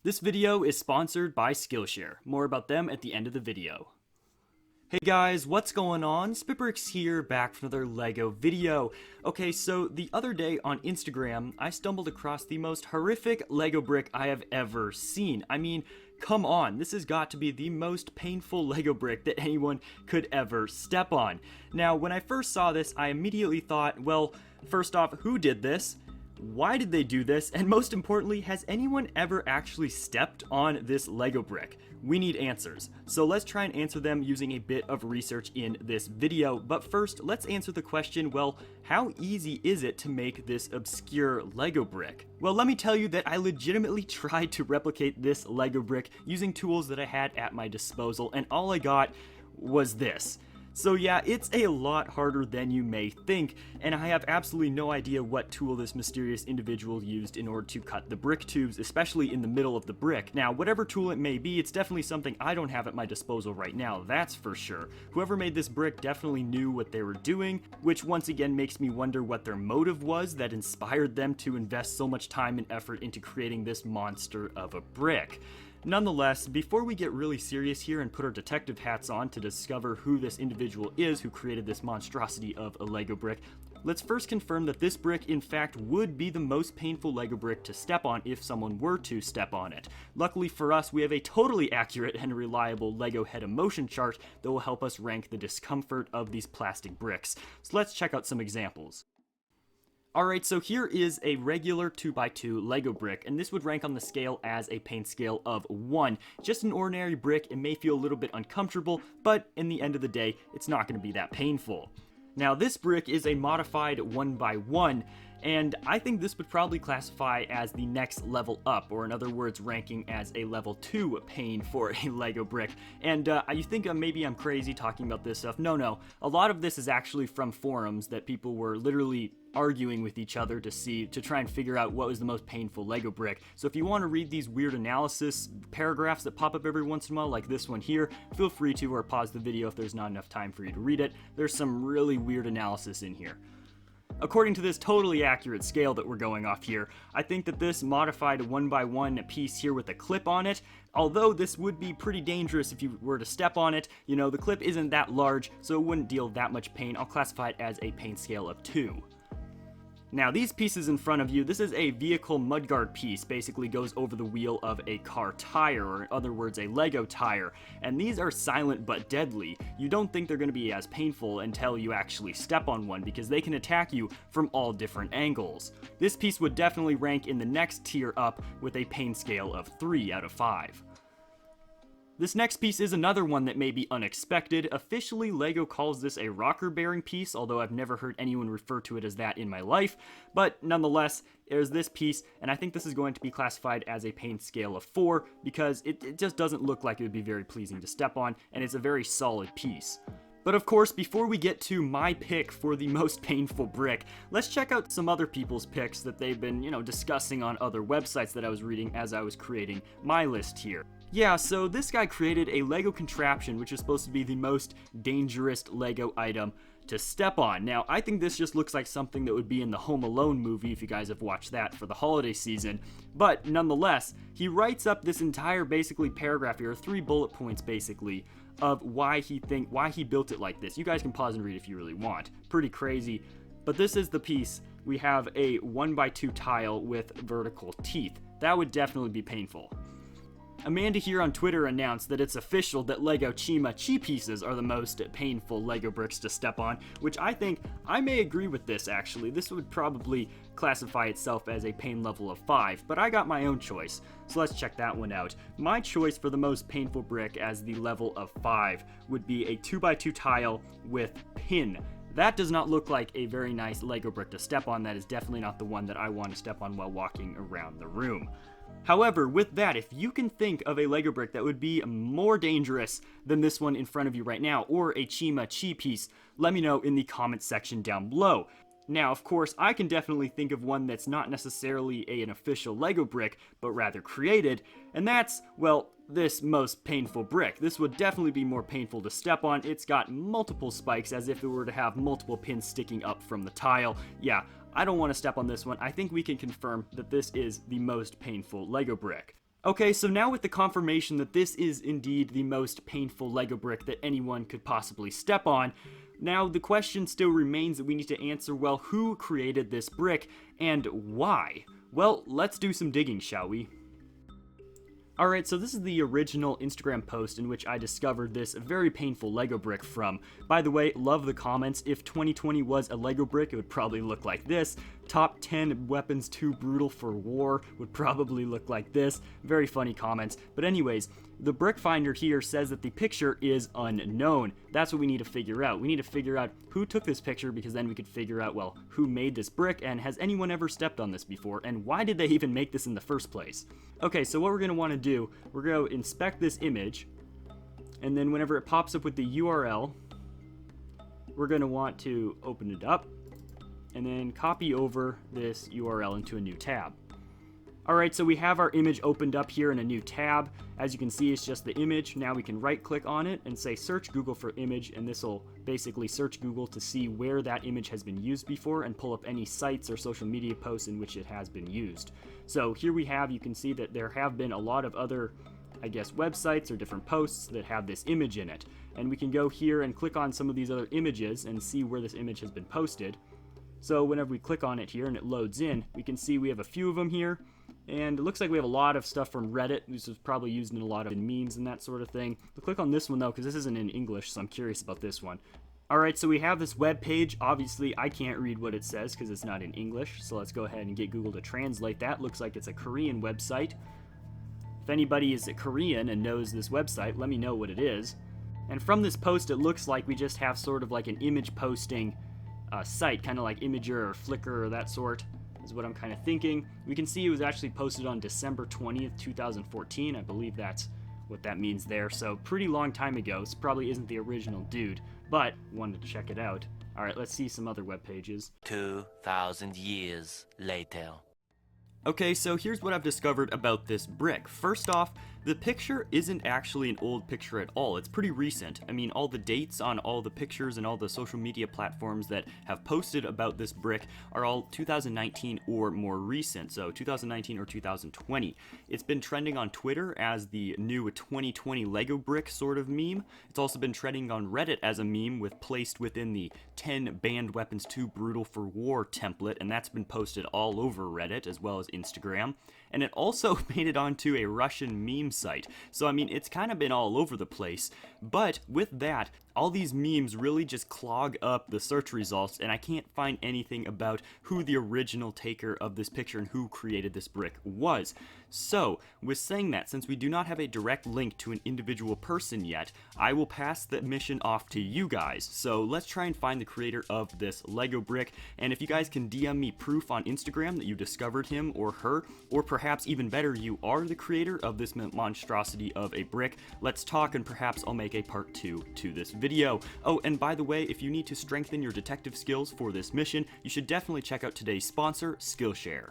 This video is sponsored by Skillshare. More about them at the end of the video. Hey guys, what's going on? SpitBrix here, back for another LEGO video. Okay, so the other day on Instagram, I stumbled across the most horrific LEGO brick I have ever seen. I mean, come on, this has got to be the most painful LEGO brick that anyone could ever step on. Now, when I first saw this, I immediately thought, well, first off, who did this? Why did they do this? And most importantly, has anyone ever actually stepped on this LEGO brick? We need answers. So let's try and answer them using a bit of research in this video. But first, let's answer the question, well, how easy is it to make this obscure LEGO brick? Well, let me tell you that I legitimately tried to replicate this LEGO brick using tools that I had at my disposal, and all I got was this. So yeah, it's a lot harder than you may think, and I have absolutely no idea what tool this mysterious individual used in order to cut the brick tubes, especially in the middle of the brick. Now, whatever tool it may be, it's definitely something I don't have at my disposal right now, that's for sure. Whoever made this brick definitely knew what they were doing, which once again makes me wonder what their motive was that inspired them to invest so much time and effort into creating this monster of a brick. Nonetheless, before we get really serious here and put our detective hats on to discover who this individual is who created this monstrosity of a LEGO brick, let's first confirm that this brick in fact would be the most painful LEGO brick to step on if someone were to step on it. Luckily for us, we have a totally accurate and reliable LEGO head emotion chart that will help us rank the discomfort of these plastic bricks. So let's check out some examples. Alright, so here is a regular 2x2 LEGO brick, and this would rank on the scale as a pain scale of 1. Just an ordinary brick, it may feel a little bit uncomfortable, but in the end of the day, it's not going to be that painful. Now, this brick is a modified 1x1, and I think this would probably classify as the next level up, or in other words, ranking as a level 2 pain for a LEGO brick. And you think maybe I'm crazy talking about this stuff. No. A lot of this is actually from forums that people were literally arguing with each other to try and figure out what was the most painful LEGO brick. So if you want to read these weird analysis paragraphs that pop up every once in a while, like this one here, feel free to, or pause the video if there's not enough time for you to read it. There's some really weird analysis in here. According to this totally accurate scale that we're going off here, I think that this modified 1x1 piece here with a clip on it, although this would be pretty dangerous if you were to step on it, you know, the clip isn't that large, so it wouldn't deal that much pain. I'll classify it as a pain scale of 2. Now, these pieces in front of you, this is a vehicle mudguard piece, basically goes over the wheel of a car tire, or in other words, a LEGO tire, and these are silent but deadly. You don't think they're going to be as painful until you actually step on one, because they can attack you from all different angles. This piece would definitely rank in the next tier up with a pain scale of 3 out of 5. This next piece is another one that may be unexpected. Officially, LEGO calls this a rocker-bearing piece, although I've never heard anyone refer to it as that in my life. But nonetheless, there's this piece, and I think this is going to be classified as a pain scale of 4, because it just doesn't look like it would be very pleasing to step on, and it's a very solid piece. But of course, before we get to my pick for the most painful brick, let's check out some other people's picks that they've been, discussing on other websites that I was reading as I was creating my list here. Yeah, so this guy created a LEGO contraption which is supposed to be the most dangerous LEGO item to step on. Now, I think this just looks like something that would be in the Home Alone movie if you guys have watched that for the holiday season. But nonetheless, he writes up this entire basically paragraph here, 3 bullet points basically, of why he built it like this. You guys can pause and read if you really want. Pretty crazy. But this is the piece. We have a 1x2 tile with vertical teeth. That would definitely be painful. Amanda here on Twitter announced that it's official that LEGO Chima Chi pieces are the most painful LEGO bricks to step on, which I think I may agree with this actually. This would probably classify itself as a pain level of 5, but I got my own choice, so let's check that one out. My choice for the most painful brick as the level of 5 would be a 2x2 tile with pin. That does not look like a very nice LEGO brick to step on. That is definitely not the one that I want to step on while walking around the room. However, with that, if you can think of a LEGO brick that would be more dangerous than this one in front of you right now, or a Chima Chi piece, let me know in the comments section down below. Now, of course, I can definitely think of one that's not necessarily an official LEGO brick, but rather created, and that's, well, this most painful brick. This would definitely be more painful to step on. It's got multiple spikes as if it were to have multiple pins sticking up from the tile. Yeah, I don't want to step on this one. I think we can confirm that this is the most painful LEGO brick. Okay, so now with the confirmation that this is indeed the most painful Lego brick that anyone could possibly step on, now the question still remains that we need to answer, well, who created this brick and why? Well, let's do some digging, shall we? Alright, so this is the original Instagram post in which I discovered this very painful Lego brick from. By the way, love the comments. If 2020 was a Lego brick, it would probably look like this. Top 10 weapons too brutal for war would probably look like this. Very funny comments. But anyways, the brick finder here says that the picture is unknown. That's what we need to figure out. We need to figure out who took this picture, because then we could figure out, well, who made this brick, and has anyone ever stepped on this before, and why did they even make this in the first place? Okay, so what we're going to want to do, we're going to inspect this image, and then whenever it pops up with the URL, we're going to want to open it up, and then copy over this URL into a new tab. Alright, so we have our image opened up here in a new tab. As you can see, it's just the image. Now we can right click on it and say search Google for image, and this will basically search Google to see where that image has been used before and pull up any sites or social media posts in which it has been used. So here we have, you can see that there have been a lot of other, I guess, websites or different posts that have this image in it. And we can go here and click on some of these other images and see where this image has been posted. So whenever we click on it here and it loads in, we can see we have a few of them here. And it looks like we have a lot of stuff from Reddit. This was probably used in a lot of memes and that sort of thing. We'll click on this one though, because this isn't in English, so I'm curious about this one. Alright, so we have this web page. Obviously, I can't read what it says because it's not in English. So let's go ahead and get Google to translate that. Looks like it's a Korean website. If anybody is Korean and knows this website, let me know what it is. And from this post, it looks like we just have sort of like an image posting site, kind of like Imager or Flickr or that sort. Is what I'm kind of thinking. We can see it was actually posted on December 20th, 2014. I believe that's what that means there. So pretty long time ago. This probably isn't the original dude, but wanted to check it out. All right, let's see some other web pages. 2,000 years later. Okay, so here's what I've discovered about this brick. First off, the picture isn't actually an old picture at all. It's pretty recent. I mean, all the dates on all the pictures and all the social media platforms that have posted about this brick are all 2019 or more recent, so 2019 or 2020. It's been trending on Twitter as the new 2020 Lego brick sort of meme. It's also been trending on Reddit as a meme placed within the 10 banned weapons too brutal for war template, and that's been posted all over Reddit as well as Instagram. And it also made it onto a Russian meme site. So I mean, it's kind of been all over the place. But with that, all these memes really just clog up the search results, and I can't find anything about who the original taker of this picture and who created this brick was. So, with saying that, since we do not have a direct link to an individual person yet, I will pass the mission off to you guys. So let's try and find the creator of this Lego brick, and if you guys can DM me proof on Instagram that you discovered him or her, or perhaps even better, you are the creator of this monstrosity of a brick, let's talk, and perhaps I'll make a part 2 to this video. Oh, and by the way, if you need to strengthen your detective skills for this mission, you should definitely check out today's sponsor, Skillshare.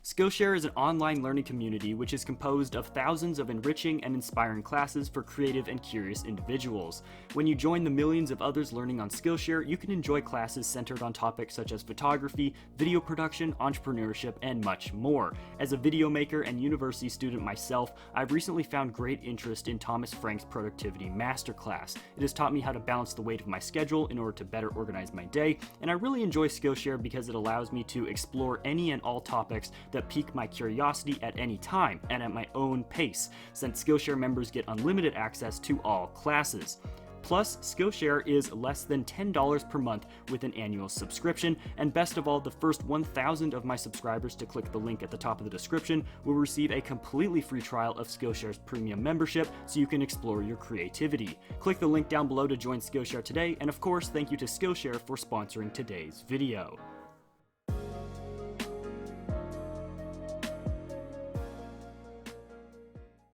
Skillshare is an online learning community which is composed of thousands of enriching and inspiring classes for creative and curious individuals. When you join the millions of others learning on Skillshare, you can enjoy classes centered on topics such as photography, video production, entrepreneurship, and much more. As a video maker and university student myself, I've recently found great interest in Thomas Frank's Productivity Masterclass. It has taught me how to balance the weight of my schedule in order to better organize my day, and I really enjoy Skillshare because it allows me to explore any and all topics that pique my curiosity at any time and at my own pace, since Skillshare members get unlimited access to all classes. Plus, Skillshare is less than $10 per month with an annual subscription, and best of all, the first 1,000 of my subscribers to click the link at the top of the description will receive a completely free trial of Skillshare's premium membership so you can explore your creativity. Click the link down below to join Skillshare today, and of course, thank you to Skillshare for sponsoring today's video.